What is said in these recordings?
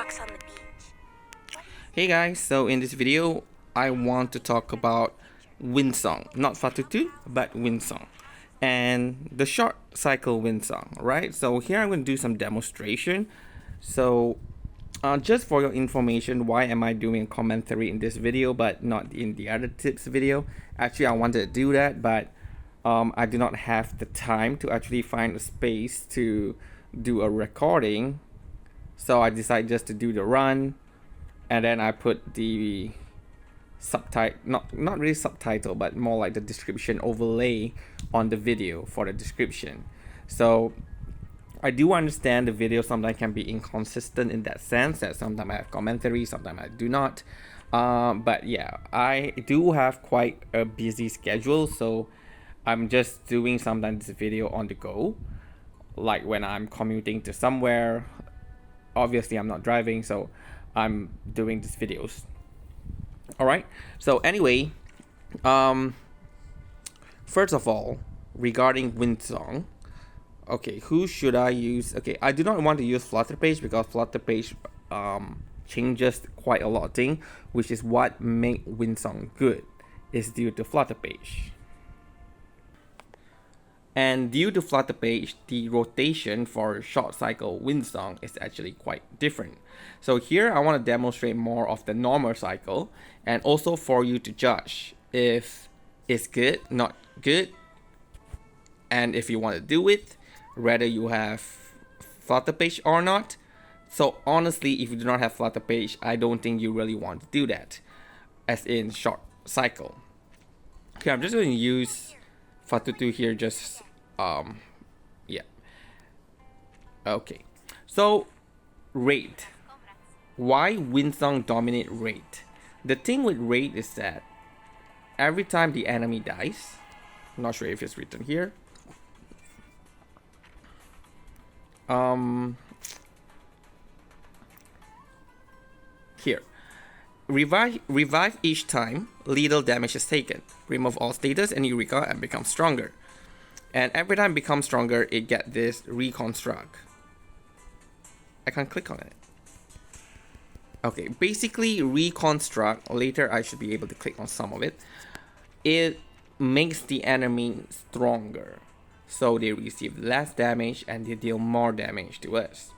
rocks on the beach. Hey guys, so in this video, I want to talk about Windsong, not Fatutu, but Windsong, and the short cycle Windsong, right? So here I'm going to do some demonstration. So just for your information, why am I doing commentary in this video but not in the other tips video? Actually, I wanted to do that, but I do not have the time to actually find a space to do a recording. So I decided just to do the run, and then I put the subtitle, not really subtitle, but more like the description overlay on the video for the description. So I do understand the video sometimes can be inconsistent in that sense, that sometimes I have commentary, sometimes I do not. But yeah, I do have quite a busy schedule, so I'm just doing sometimes this video on the go, like when I'm commuting to somewhere. Obviously I'm not driving, so I'm doing these videos. Alright, so anyway, first of all, regarding Windsong, okay, who should I use? Okay, I do not want to use Flutter page because Flutter page changes quite a lot of things, which is what make Windsong good, is due to Flutter page. And due to Flutter page, the rotation for short cycle Windsong is actually quite different. So here I want to demonstrate more of the normal cycle, and also for you to judge if it's good, not good, and if you want to do it, whether you have Flutter page or not. So honestly, if you do not have Flutter page, I don't think you really want to do that, as in short cycle. Okay, I'm just going to use Fatutu here, just yeah. Okay, so raid. Why Windsong dominate raid? The thing with raid is that every time the enemy dies, I'm not sure if it's written here. Here. Revive each time lethal damage is taken. Remove all status and you recover and become stronger. And every time it becomes stronger, it gets this reconstruct. I can't click on it. Okay, basically reconstruct, later I should be able to click on some of it. It makes the enemy stronger. So they receive less damage and they deal more damage to us.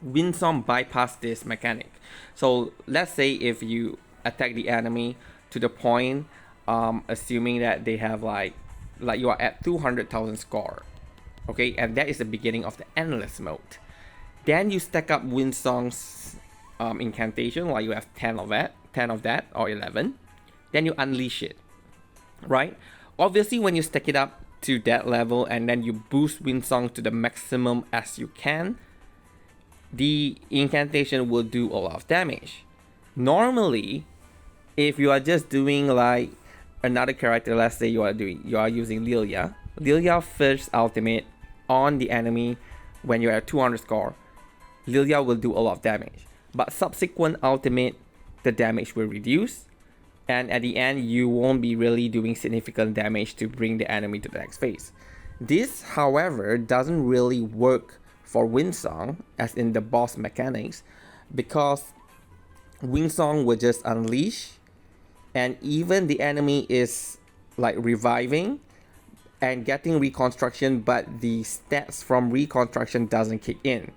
Windsong bypass this mechanic. So let's say if you attack the enemy to the point, assuming that they have like you are at 200,000 score, okay, and that is the beginning of the endless mode. Then you stack up Windsong's incantation, like you have 10 of that, or 11. Then you unleash it, right? Obviously, when you stack it up to that level and then you boost Windsong to the maximum as you can, the incantation will do a lot of damage. Normally, if you are just doing like another character, let's say you are using Lilia. Lilia first ultimate on the enemy when you're at 200 score, Lilia will do a lot of damage. But subsequent ultimate, the damage will reduce, and at the end you won't be really doing significant damage to bring the enemy to the next phase. This, however, doesn't really work for Windsong, as in the boss mechanics, because Windsong will just unleash, and even the enemy is like reviving and getting reconstruction, but the stats from reconstruction doesn't kick in.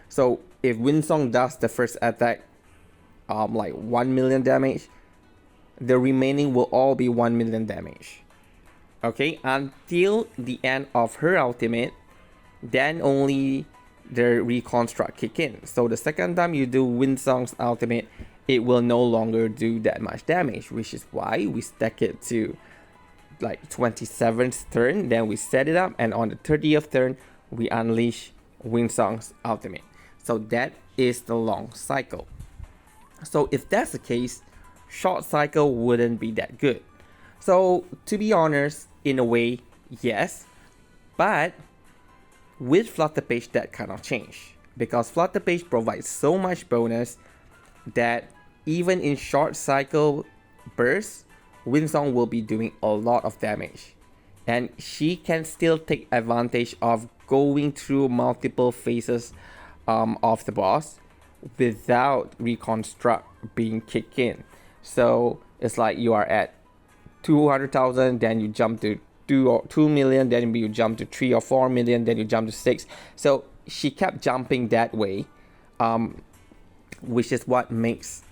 So if Windsong does the first attack like 1 million damage, the remaining will all be 1 million damage. Okay, until the end of her ultimate, then only the reconstruct kick in. So the second time you do Windsong's ultimate, it will no longer do that much damage, which is why we stack it to like 27th turn, then we set it up, and on the 30th turn we unleash Windsong's ultimate. So that is the long cycle. So if that's the case, short cycle wouldn't be that good. So to be honest, in a way, yes, but with Flutter page that kind of change, because Flutter page provides so much bonus that even in short cycle bursts, Windsong will be doing a lot of damage, and she can still take advantage of going through multiple phases of the boss without reconstruct being kicked in. So it's like you are at 200,000, then you jump to 2 million, then you jump to 3 or 4 million, then you jump to 6. So she kept jumping that way, which is what makes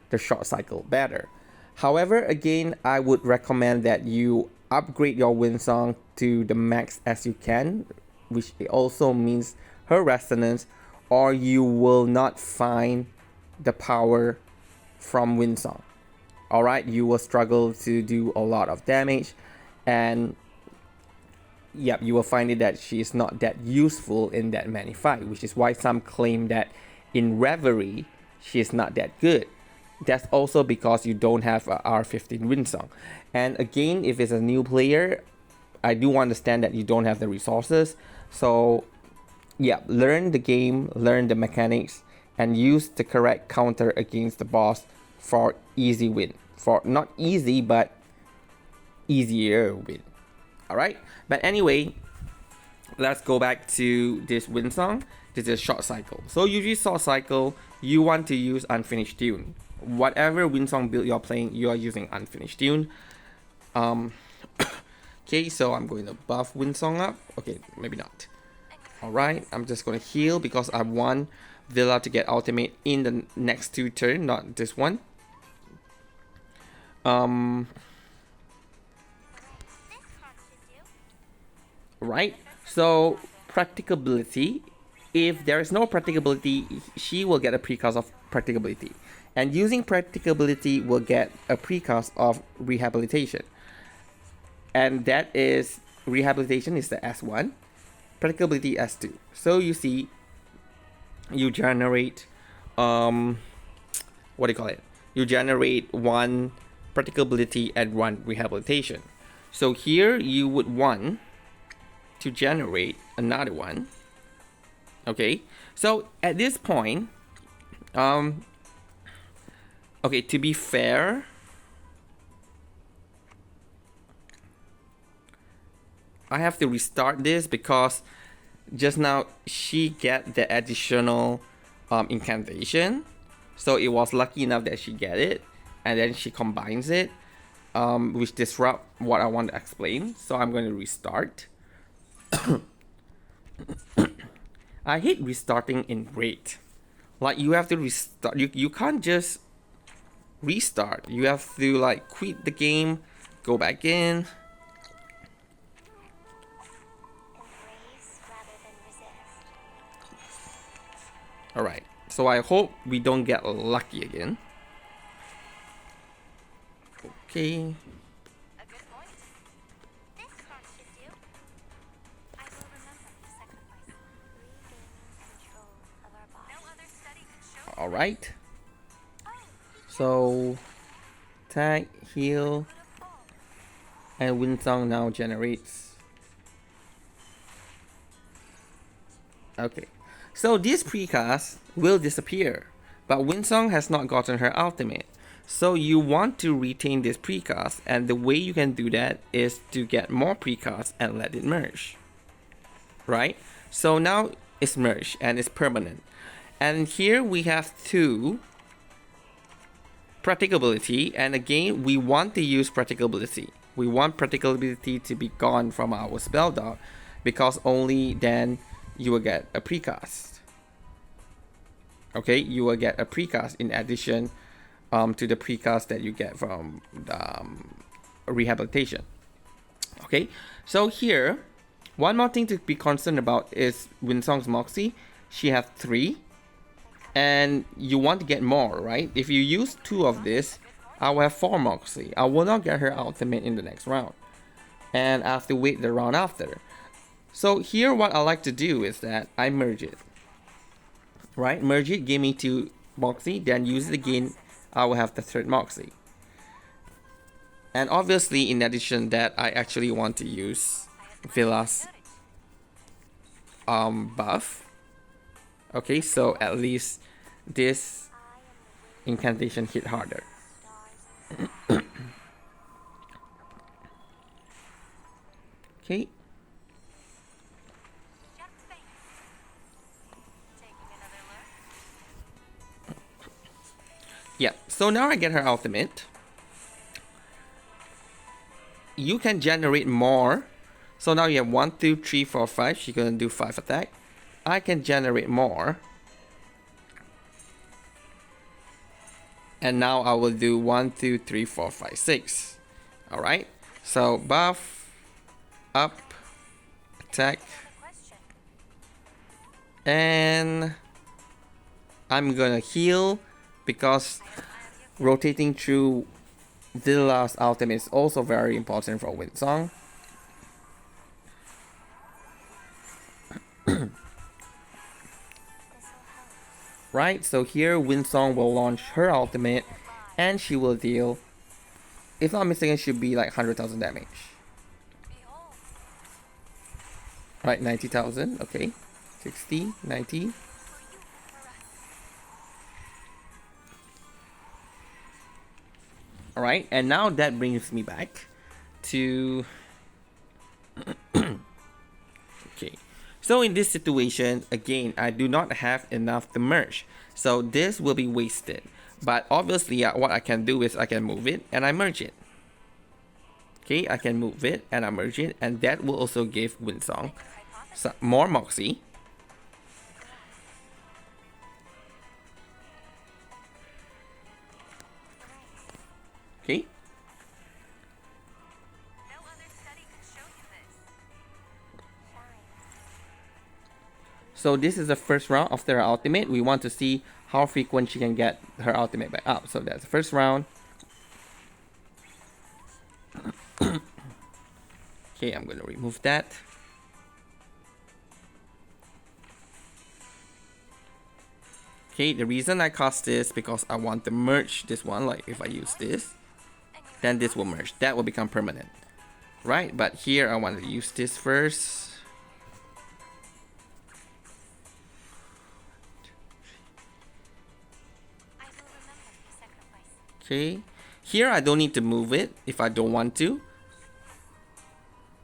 the short cycle better. However, again, I would recommend that you upgrade your Windsong to the max as you can, which also means her resonance, or you will not find the power from Windsong. Alright, you will struggle to do a lot of damage, and yep, you will find it that she is not that useful in that many fight, which is why some claim that in Reverie she is not that good. That's also because you don't have a R15 Windsong. And again, if it's a new player, I do understand that you don't have the resources. So yeah, learn the game, learn the mechanics, and use the correct counter against the boss for easy win. For not easy, but easier win. Alright? But anyway, let's go back to this Windsong. This is a short cycle. So usually short cycle, you want to use unfinished tune. Whatever Windsong build you're playing, you are using unfinished tune. Okay, so I'm going to buff Windsong up. Okay, maybe not. Alright, I'm just going to heal because I want Villa to get ultimate in the next 2 turns, not this one. Right, so practicability. If there is no practicability, she will get a precast of practicability. And using practicability will get a precast of rehabilitation. And that is, rehabilitation is the S1, practicability S2. So you see, you generate, what do you call it? You generate 1 practicability and 1 rehabilitation. So here you would want to generate another one. Okay, so at this point, okay, to be fair, I have to restart this because just now she get the additional incantation. So it was lucky enough that she get it, and then she combines it, which disrupt what I want to explain. So I'm going to restart. I hate restarting in Raid. Like, you have to restart. You can't just restart. You have to like quit the game, go back in. Alright, so I hope we don't get lucky again. Okay. Alright. So tag, heal, and Windsong now generates. Okay. So this precast will disappear, but Windsong has not gotten her ultimate. So you want to retain this precast, and the way you can do that is to get more precast and let it merge. Right? So now it's merged and it's permanent. And here we have 2 practicability, and again we want to use practicability. We want practicability to be gone from our spell dog, because only then you will get a precast. Okay, you will get a precast in addition to the precast that you get from rehabilitation. Okay, so here, one more thing to be concerned about is Windsong's Moxie. She has 3, and you want to get more, right? If you use 2 of this, I will have 4 Moxie. I will not get her ultimate in the next round, and I have to wait the round after. So here what I like to do is that I merge it. Right, merge it, give me 2 Moxie, then use it again, I will have the 3rd Moxie. And obviously, in addition that, I actually want to use Villa's buff. Okay, so at least this incantation hit harder. Okay. Yeah, so now I get her ultimate. You can generate more. So now you have 1, 2, 3, 4, 5. She's gonna do 5 attack. I can generate more. And now I will do 1, 2, 3, 4, 5, 6. Alright. So buff, up, attack. And I'm gonna heal because rotating through Dilla's ultimate is also very important for Windsong. Right, so here Windsong will launch her ultimate and she will deal, if not mistaken, should be like 100,000 damage. Right, 90,000, okay. 60, 90. Alright, and now that brings me back to... okay. So in this situation, again, I do not have enough to merge. So this will be wasted. But obviously, what I can do is I can move it and I merge it. Okay, I can move it and I merge it. And that will also give Windsong some more Moxie. Okay. So this is the first round after her ultimate. We want to see how frequent she can get her ultimate back up. So that's the first round. Okay, I'm going to remove that. Okay, the reason I cast this because I want to merge this one. Like if I use this, then this will merge. That will become permanent. Right, but here I want to use this first. Okay, here I don't need to move it if I don't want to.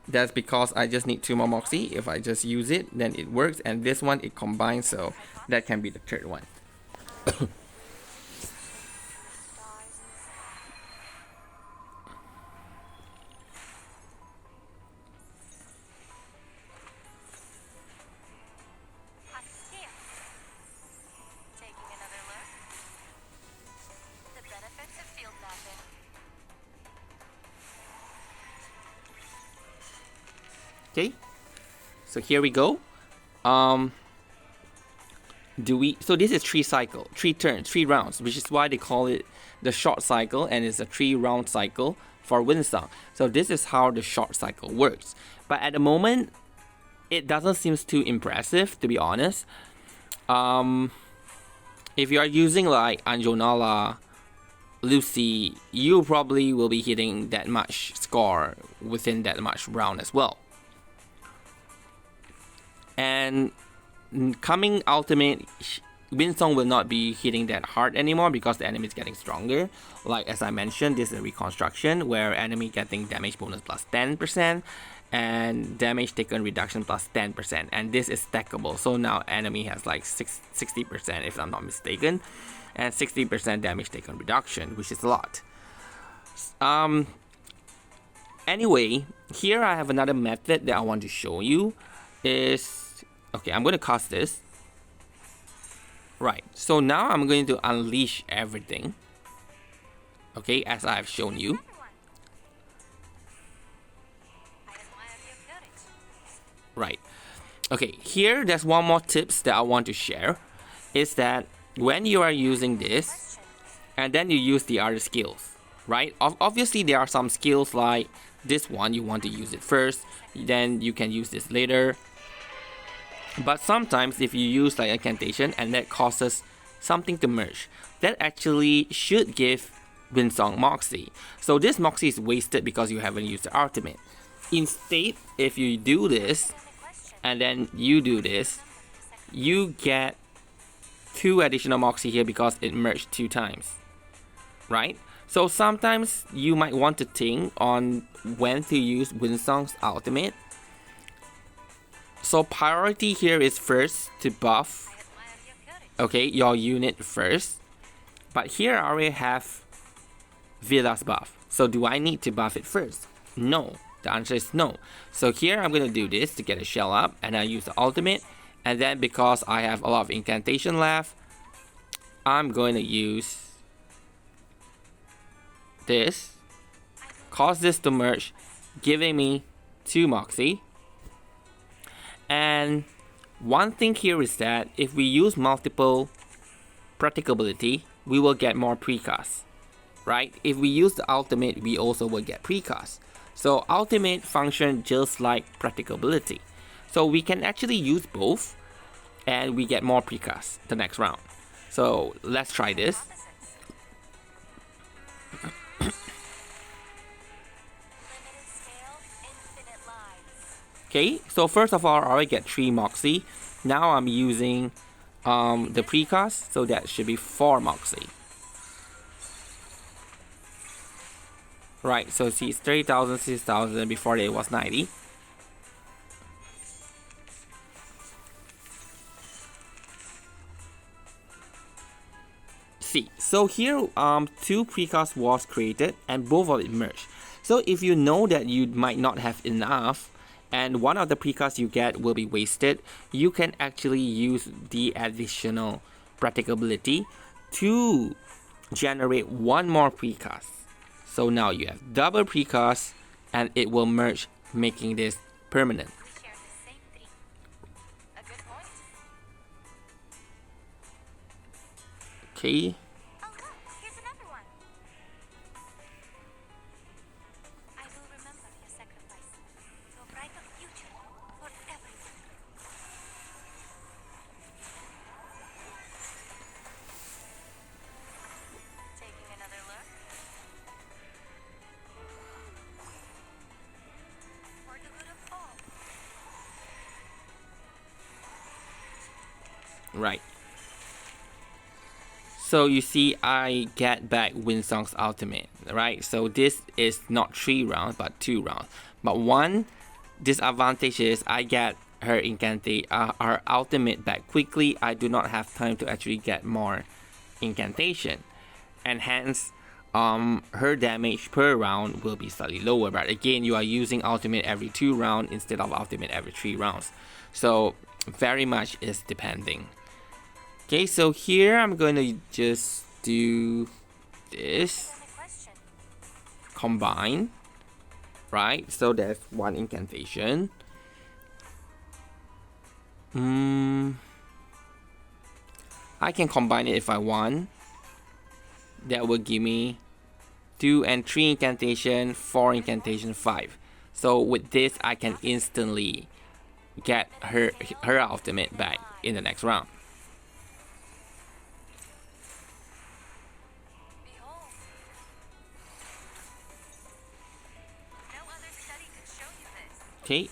That's because I just need 2 more Moxie. If I just use it, then it works. And this one, it combines, so that can be the third one. Okay, so here we go. So this is 3 cycle, 3 turns, 3 rounds, which is why they call it the short cycle, and it's a 3-round cycle for Windsong. So this is how the short cycle works. But at the moment, it doesn't seem too impressive, to be honest. If you are using like Anjonala, Lucy, you probably will be hitting that much score within that much round as well. And coming ultimate, Windsong will not be hitting that hard anymore because the enemy is getting stronger. Like as I mentioned, this is a reconstruction where enemy getting damage bonus plus 10% and damage taken reduction plus 10%, and this is stackable. So now enemy has like 60% if I'm not mistaken, and 60% damage taken reduction, which is a lot. Anyway, here I have another method that I want to show you. Okay, I'm going to cast this. Right, so now I'm going to unleash everything. Okay, as I've shown you. Right. Okay, here there's one more tips that I want to share. Is that when you are using this, and then you use the other skills, right? Obviously, there are some skills like this one, you want to use it first, then you can use this later. But sometimes if you use like incantation and that causes something to merge, that actually should give Windsong Moxie. So this Moxie is wasted because you haven't used the ultimate. Instead, if you do this, and then you do this, you get 2 additional Moxie here because it merged 2 times. Right? So sometimes you might want to think on when to use Windsong's ultimate. So priority here is first to buff, okay, your unit first. But here I already have Villa's buff. So do I need to buff it first? No. The answer is no. So here I'm going to do this to get a shell up, and I use the ultimate. And then because I have a lot of incantation left, I'm going to use this, cause this to merge, giving me 2 Moxie. And one thing here is that if we use multiple Practicability, we will get more Precast, right? If we use the ultimate, we also will get Precast. So ultimate function just like Practicability. So we can actually use both, and we get more Precast the next round. So let's try this. Okay, so first of all, I already get 3 Moxie. Now I'm using the Precast, so that should be 4 Moxie. Right, so see, it's 30,000, 6,000, before it was 90. See, so here 2 Precast was created and both of it merged. So if you know that you might not have enough and one of the Precasts you get will be wasted, you can actually use the additional Practicability to generate 1 more Precast. So now you have double Precast and it will merge, making this permanent. We share the same thing. A good point. Okay. Oh look, here's another one. I will remember your sacrifice to a brighter future for everyone. Taking another look. For the good of all. Right. So you see, I get back Windsong's ultimate, right? So this is not 3 rounds, but 2 rounds. But one disadvantage is I get her her ultimate back quickly. I do not have time to actually get more incantation, and hence her damage per round will be slightly lower. But again, you are using ultimate every 2 rounds instead of ultimate every 3 rounds. So very much is depending. Okay, so here I'm going to just do this, combine, right? So there's 1 incantation. I can combine it if I want. That will give me 2 and 3 incantation, 4 incantation, 5. So with this, I can instantly get her ultimate back in the next round. Behold. No other study could show you this. Okay.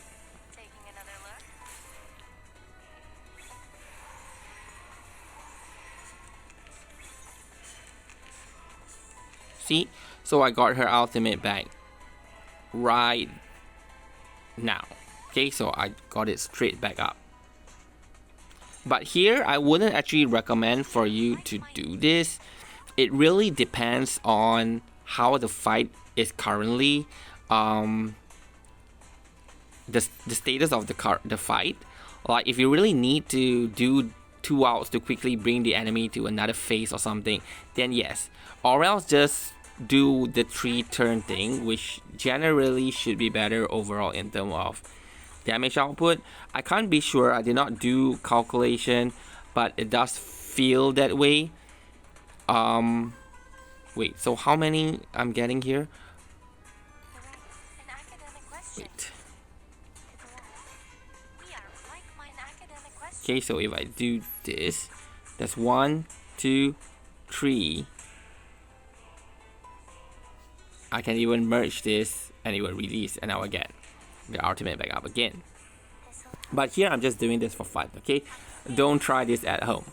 Taking another look. See, so I got her ultimate back right now. Okay, so I got it straight back up. But here, I wouldn't actually recommend for you to do this. It really depends on how the fight is currently, the status of the fight. Like if you really need to do 2 outs to quickly bring the enemy to another phase or something, then yes. Or else just do the 3 turn thing, which generally should be better overall in terms of damage output. I can't be sure, I did not do calculation, but it does feel that way. Wait, so how many I'm getting here? An academic question. Wait. We are like-minded academic questions. Okay, so if I do this, that's 1, 2, 3. I can even merge this and it will release, and I will get the ultimate back up again. But here I'm just doing this for fun, okay? Don't try this at home.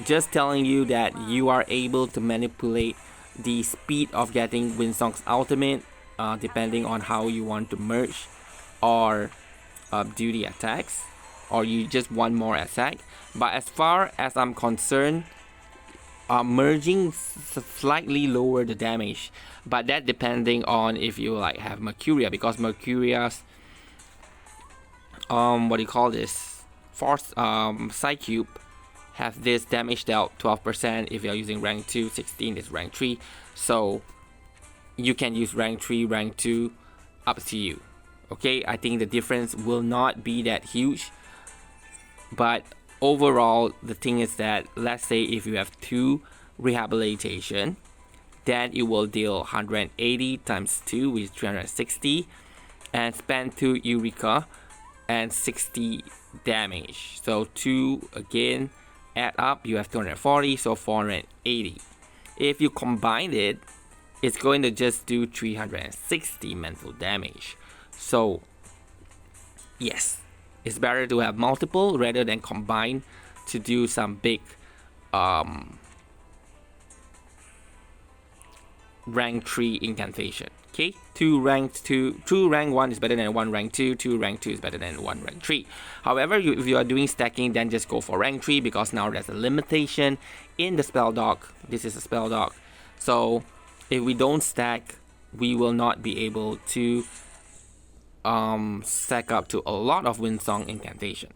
Just telling you that you are able to manipulate the speed of getting Windsong's ultimate depending on how you want to merge or do the attacks, or you just want more attack. But as far as I'm concerned, merging slightly lower the damage, but that depending on if you like have Mercuria, because Mercuria's what do you call this, force Psycube have this damage dealt 12%. If you're using rank 2, 16 is rank 3, so you can use rank 3, rank 2, up to you. Okay, I think the difference will not be that huge, but overall the thing is that, let's say if you have 2 Rehabilitation, then it will deal 180 times 2, which is 360, and spend 2 Eureka and 60 damage. So 2 again add up, you have 240, so 480. If you combine it, it's going to just do 360 mental damage. So yes, it's better to have multiple rather than combine to do some big rank 3 incantation. Okay, 2 rank 1 is better than 1 rank 2, 2 rank 2 is better than 1 rank 3. However, if you are doing stacking, then just go for rank 3, because now there's a limitation in the spell dock. This is a spell dock, so if we don't stack, we will not be able to stack up to a lot of Windsong incantation.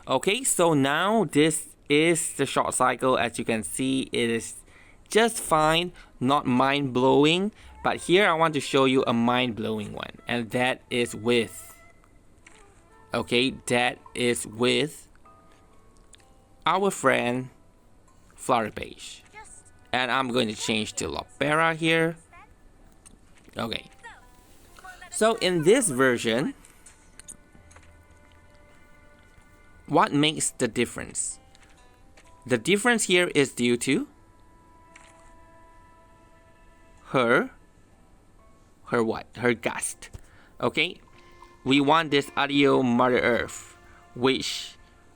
Okay, so now this is the short cycle. As you can see, it is just fine, not mind-blowing, but here I want to show you a mind-blowing one, and that is with our friend Flourish. And I'm going to change to Lopera here. Okay, so in this version, what makes the difference? The difference here is due to her Gust. Okay, we want this Audio Mother Earth, which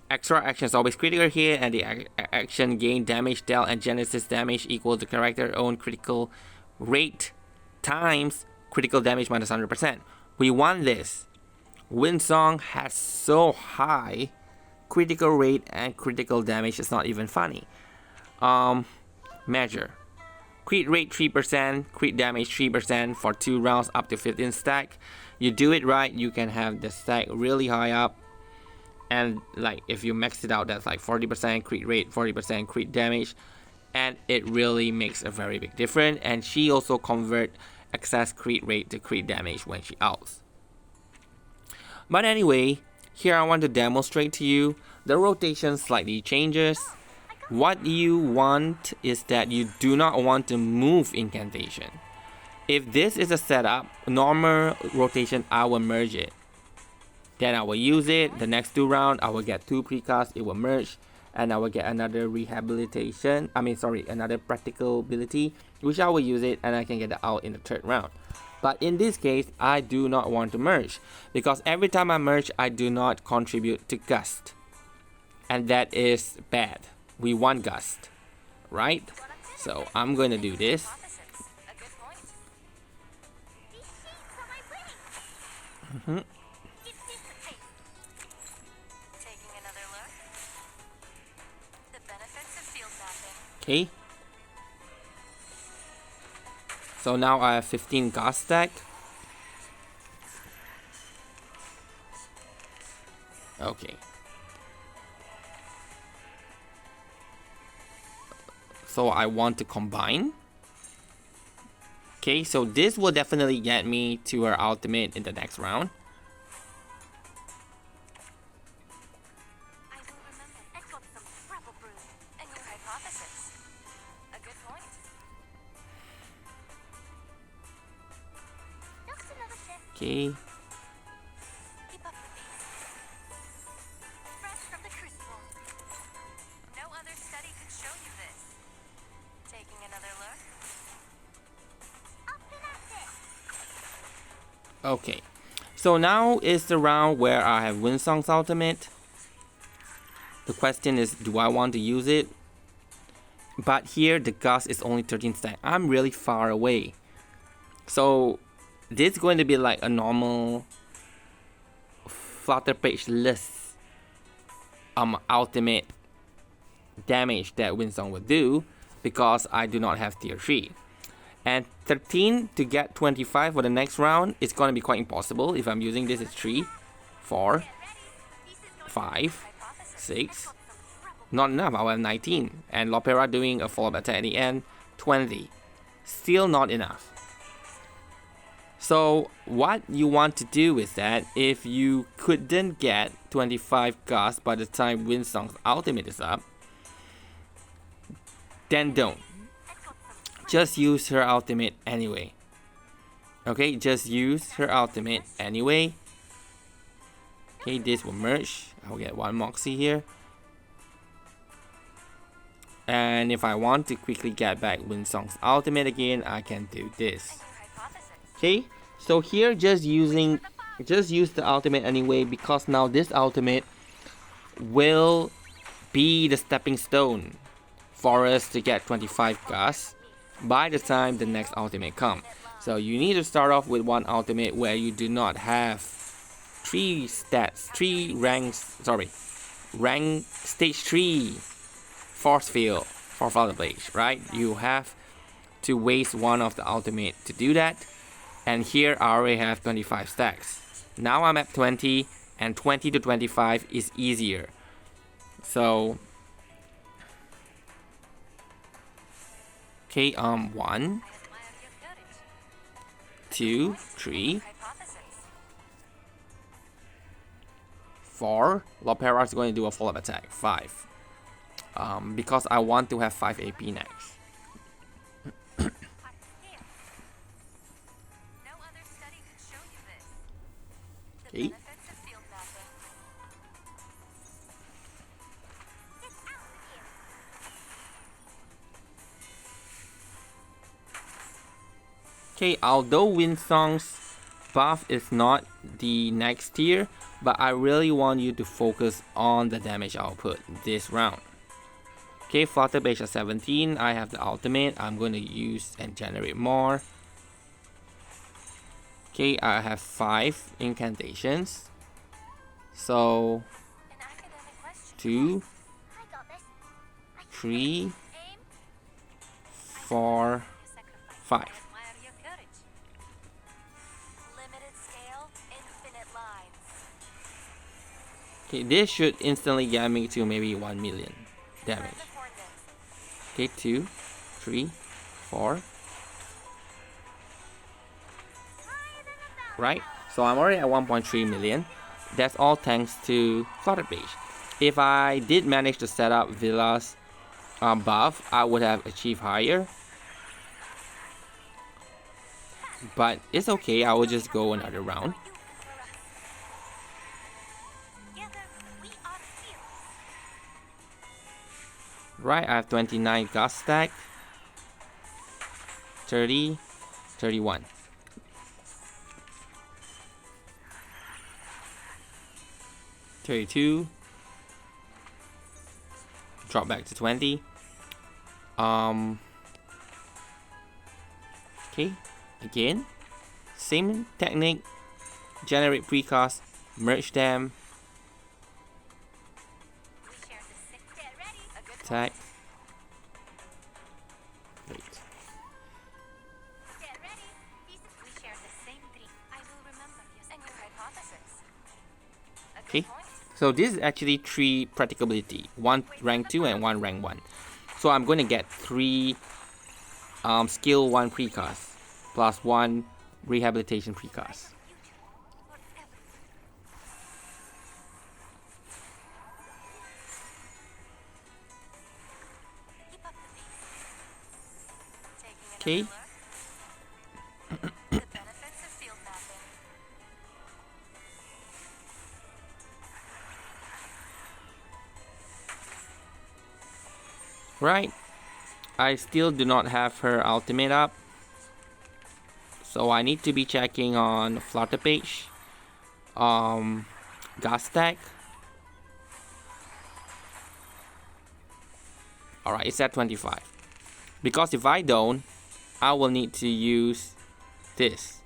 extra action is always critical here, and the action gain damage dealt and Genesis damage equals the character own critical rate times critical damage minus 100%. We want this. Windsong has so high critical rate and critical damage, it's not even funny. Measure. Crit rate 3%, crit damage 3% for 2 rounds up to 15 stack. You do it right, you can have the stack really high up. And like if you max it out, that's like 40% crit rate, 40% crit damage. And it really makes a very big difference. And she also convert excess crit rate to crit damage when she outs. But anyway, here I want to demonstrate to you the rotation slightly changes. What you want is that you do not want to move incantation. If this is a setup, normal rotation, I will merge it. Then I will use it. The next 2 rounds, I will get 2 Precasts, it will merge. And I will get another Rehabilitation, another Practicability, which I will use it, and I can get it out in the 3rd round. But in this case, I do not want to merge, because every time I merge, I do not contribute to Gust. And that is bad. We want Gust, right? So I'm going to do this. Okay. So now I have 15 Gust stack. Okay. So I want to combine. Okay, so this will definitely get me to her ultimate in the next round. I will remember. I got some rubble brew. A new hypothesis. A good point. Just another shift. Okay. Keep up with these. Fresh from the crucible. No other study could show you this. Taking another look. Up and at it. Okay. So now is the round where I have Windsong's ultimate. The question is, do I want to use it? But here the Gust is only 13 stack. I'm really far away. So this is going to be like a normal Flutter page list ultimate damage that Windsong would do because I do not have tier 3. And 13 to get 25 for the next round is going to be quite impossible if I'm using this as 3, 4, 5, 6. Not enough, I'll have 19. And Lopera doing a follow-up attack at the end, 20. Still not enough. So what you want to do is that if you couldn't get 25 Gust by the time Windsong's ultimate is up, then don't. Just use her ultimate anyway. Okay, just use her ultimate anyway. Okay, this will merge. I'll get 1 Moxie here. And if I want to quickly get back Windsong's ultimate again, I can do this. Okay, so here just use the ultimate anyway, because now this ultimate will be the stepping stone for us to get 25 Gust by the time the next ultimate comes. So you need to start off with one ultimate where you do not have 3 rank stage 3 force field for Flutter Blade, right? You have to waste one of the ultimate to do that. And here I already have 25 stacks. Now I'm at 20, and 20 to 25 is easier. So, okay, 1, 2, 3, 4. Lopera is going to do a follow-up attack. 5. Because I want to have 5 AP next. Okay. Okay, although Windsong's buff is not the next tier, but I really want you to focus on the damage output this round. Okay, Flutter Blade at 17, I have the ultimate, I'm going to use and generate more. Okay, I have 5 incantations. So 2, 3, 4, 5. Okay, this should instantly get me to maybe 1 million damage. Okay, 2, 3, 4. Right? So I'm already at 1.3 million. That's all thanks to Flutter Blade. If I did manage to set up Villa's buff, I would have achieved higher. But it's okay, I will just go another round. Right, I have 29 Gust stack. 30, 31. Drop back to 20. Okay, again, same technique. Generate precast, merge them, attack. Wait. Okay. So this is actually 3 practicability, 1 rank 2 and 1 rank 1. So I'm going to get 3 skill 1 precast plus 1 rehabilitation precast. Okay. Right, I still do not have her ultimate up, so I need to be checking on Flutter Page, Gust stack. Alright, it's at 25. Because if I don't, I will need to use this.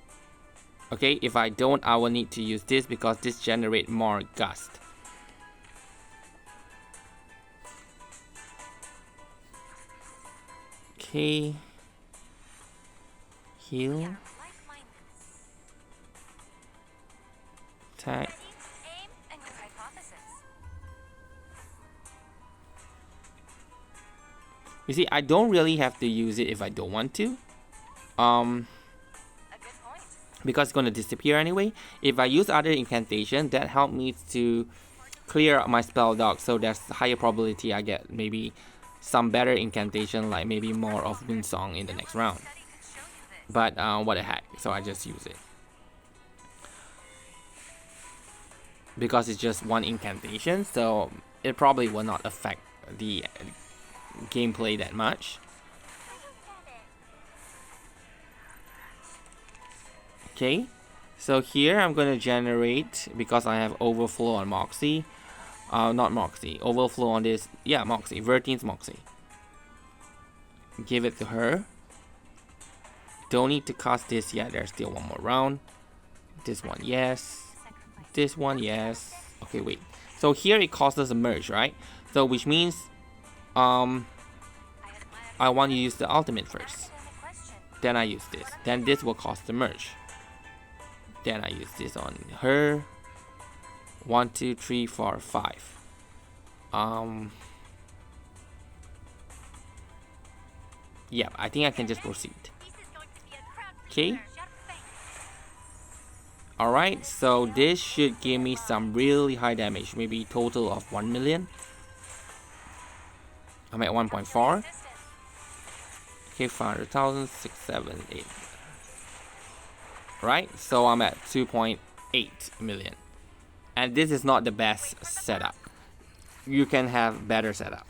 Okay, if I don't, I will need to use this because this generates more Gust. Okay. Heal. Like-minded. Attack. Ready, aim, and your hypothesis. You see, I don't really have to use it if I don't want to. A good point. Because it's going to disappear anyway. If I use other incantation, that help me to clear up my spell dock, so there's higher probability I get maybe some better incantation, like maybe more of Windsong in the next round. Study could show you this. But what the heck, so I just use it. Because it's just one incantation, so it probably will not affect the gameplay that much. Okay, so here I'm gonna generate, because I have overflow on Moxie. Not Moxie, overflow on this. Yeah, Moxie, Vertine's Moxie. Give it to her. Don't need to cast this yet, there's still one more round. This one, yes. This one, yes. Okay, wait. So here it costs us a merge, right? So which means I want to use the ultimate first. Academic question. Then I use this. Then this will cost the merge. Then I use this on her. 1, 2, 3, 4, 5. Yeah, I think I can just proceed. This is going to be a crowd Okay. pleaser. Shut up, face. Alright, so this should give me some really high damage. Maybe total of 1 million. I'm at 1.4. Distance. Okay, 500,000, 6, 7, 8. Right, so I'm at 2.8 million. And this is not the best setup. You can have better setup.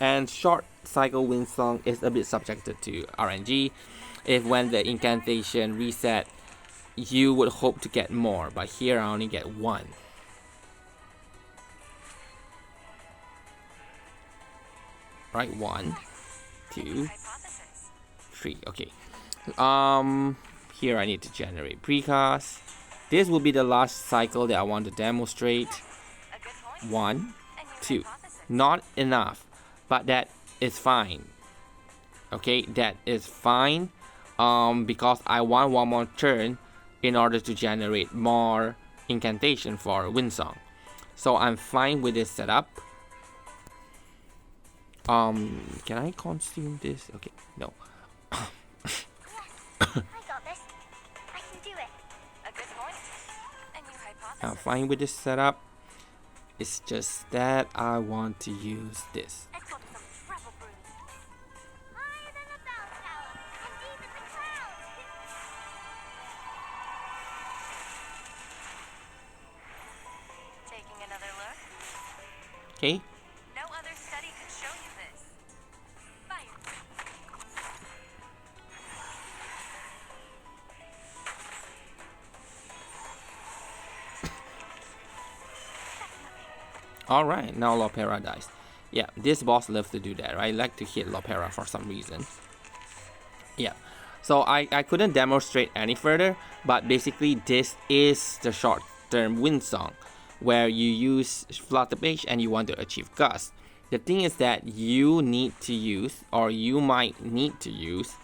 And short cycle Windsong is a bit subjected to RNG. If when the incantation reset, you would hope to get more, but here I only get 1. Right, 1, 2, Hypothesis. 3. Okay. Here I need to generate precast. This will be the last cycle that I want to demonstrate. A good point. 1, And your 2. hypothesis. Not enough, but that is fine. Okay, that is fine. Because I want one more turn in order to generate more incantation for Windsong. So I'm fine with this setup. Can I consume this? Okay, no. I got this. I can do it. A good point. And your hypothesis. I'm fine with this setup. It's just that I want to use this. Let's go to some trouble brews. Higher than a bell tower, and deep in the clouds. Taking another look. Okay. No other study could show you this. Fire. Alright, now Lopera dies. Yeah, this boss loves to do that, right? I like to hit Lopera for some reason. Yeah, so I couldn't demonstrate any further, but basically this is the short-term Windsong, where you use Flutter Page and you want to achieve Gust. The thing is that you need to use, or you might need to use,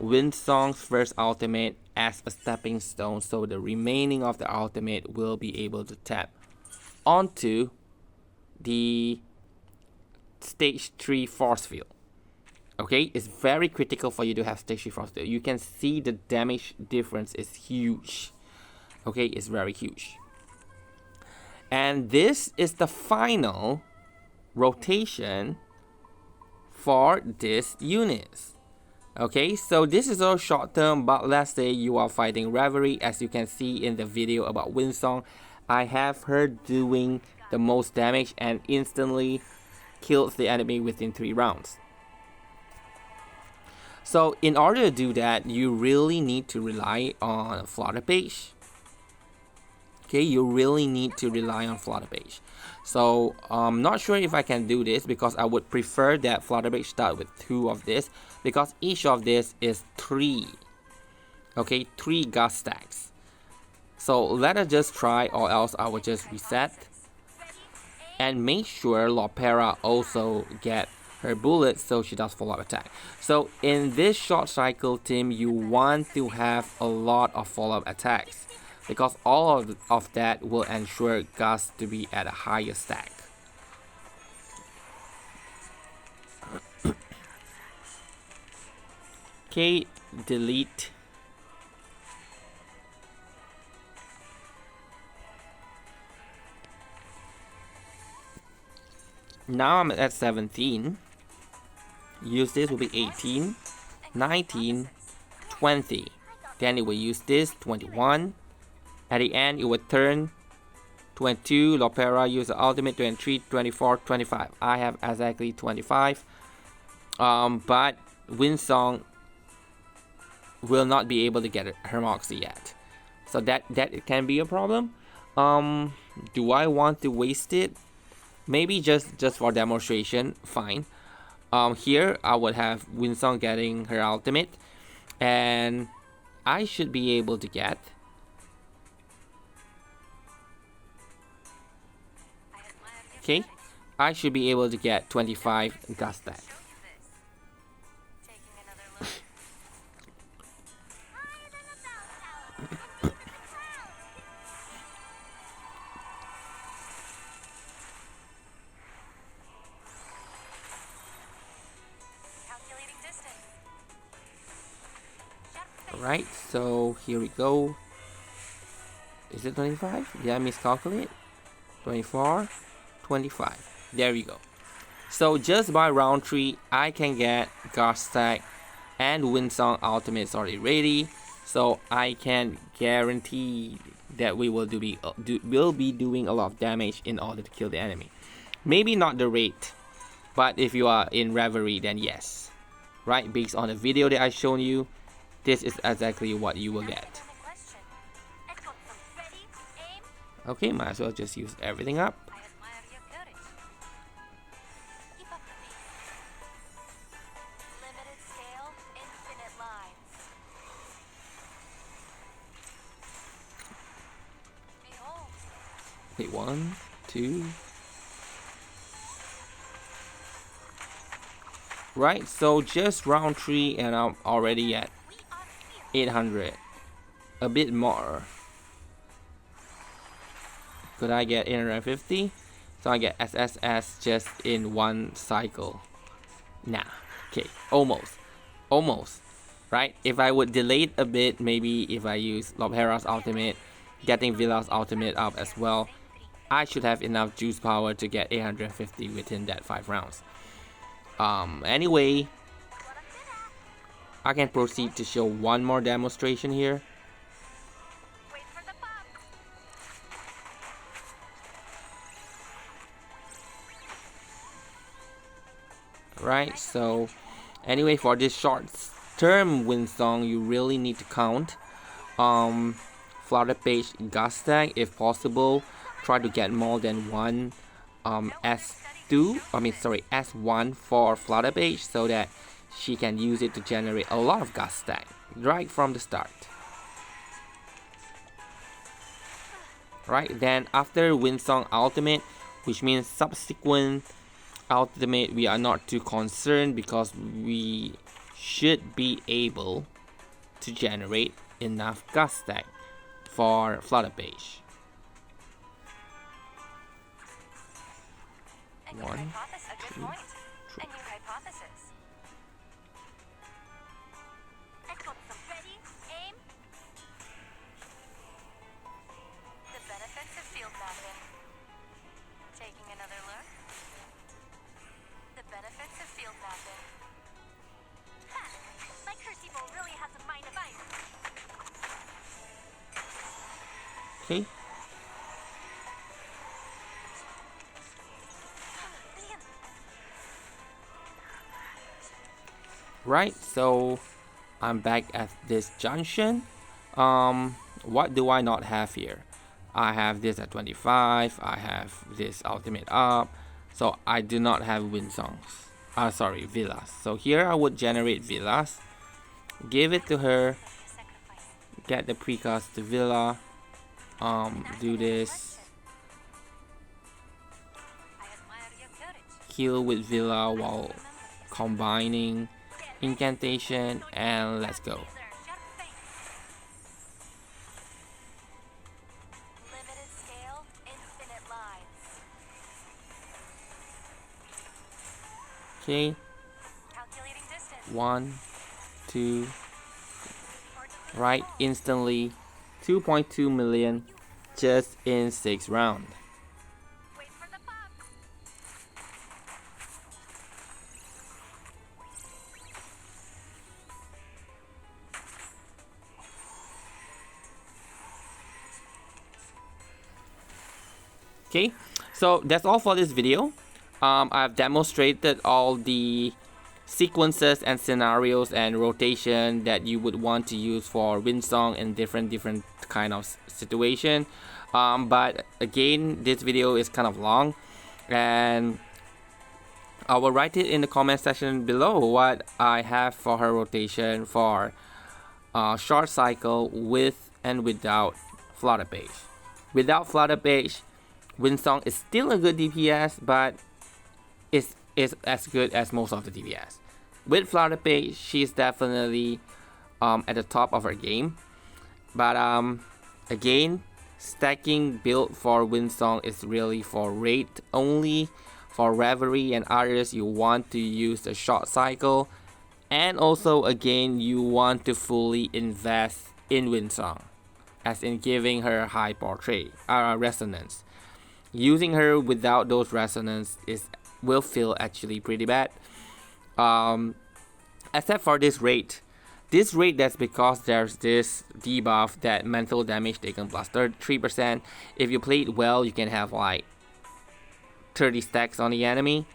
Windsong's first ultimate as a stepping stone, so the remaining of the ultimate will be able to tap onto the stage 3 force field. Okay, it's very critical for you to have stage 3 force field. You can see the damage difference is huge. Okay, it's very huge. And this is the final rotation for this unit. Okay, so this is all short term, but let's say you are fighting Reverie. As you can see in the video about Windsong, I have her doing the most damage and instantly kills the enemy within 3 rounds. So in order to do that, you really need to rely on Flutter Page. Okay, you really need to rely on Flutter Page. So I'm not sure if I can do this, because I would prefer that Flutter Page start with 2 of this, because each of this is 3. Okay, 3 Gust stacks. So let us just try, or else I will just reset. and make sure Lopera also get her bullets so she does follow-up attack. So in this short cycle team, you want to have a lot of follow-up attacks because all of that will ensure Gust to be at a higher stack. Okay, delete. Now I'm at 17. Use this will be 18, 19, 20. Then it will use this 21. At the end, it will turn 22. Lopera use the ultimate 23, 24, 25. I have exactly 25. But Windsong will not be able to get her Moxie yet. So that can be a problem. Do I want to waste it? Maybe just for demonstration, fine. Here I would have Windsong getting her ultimate, and I should be able to get I should be able to get 25 Gust stack. Alright, so here we go. Is it 25? Did I miscalculate? 24, 25. There we go. So just by round 3, I can get Gust stack and Windsong ultimates already ready. So I can guarantee that we will be doing a lot of damage in order to kill the enemy. Maybe not the rate, but if you are in Reverie, then yes. Right, based on the video that I've shown you, this is exactly what you will get. Okay, might as well just use everything up. Okay, 1, 2. Right, so just round 3 and I'm already at 800. A bit more. Could I get 850? So I get SSS just in one cycle. Nah. Okay, almost. Almost. Right? If I would delay it a bit, maybe if I use Lopera's ultimate, getting Villa's ultimate up as well, I should have enough juice power to get 850 within that 5 rounds. Anyway, I can proceed to show one more demonstration here. Right, so anyway, for this short term Windsong, you really need to count flutter page Gust stack if possible. Try to get more than one S1 for flutter page so that she can use it to generate a lot of Gust stack right from the start. Right, then after Windsong ultimate, which means subsequent ultimate, we are not too concerned because we should be able to generate enough Gust stack for flutter page. 1, 2, 3. Okay. Right, so I'm back at this junction. What do I not have here? I have this at 25. I have this ultimate up. So I do not have Windsongs. Villas. So here I would generate Villas. Give it to her. Get the Precast to Villa. Do this. skill with Villa while combining incantation, and let's go. Limited scale, infinite lives. Okay, Calculating distance. 1, 2, right, instantly 2.2 million just in 6 rounds. Wait for the pop. Okay, so that's all for this video. I've demonstrated all the sequences and scenarios and rotation that you would want to use for Windsong in different kind of situation. But again, this video is kind of long, and I will write it in the comment section below what I have for her rotation for short cycle with and without flutter page. Without flutter page, Windsong is still a good DPS, but is as good as most of the DPS. With flutter page, she's definitely at the top of her game. But again, stacking build for Windsong is really for raid only. For Reverie and others, you want to use the short cycle, and also again you want to fully invest in Windsong, as in giving her high portrait resonance. Using her without those resonance will feel actually pretty bad. Except for this raid. This raid, that's because there's this debuff that mental damage taken plus 3%. If you play it well, you can have like 30 stacks on the enemy,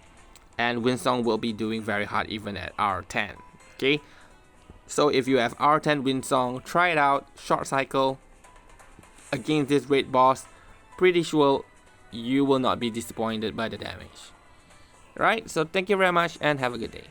and Windsong will be doing very hard even at R10. Okay, so if you have R10 Windsong, try it out. Short cycle against this raid boss, pretty sure you will not be disappointed by the damage. Right, so thank you very much and have a good day.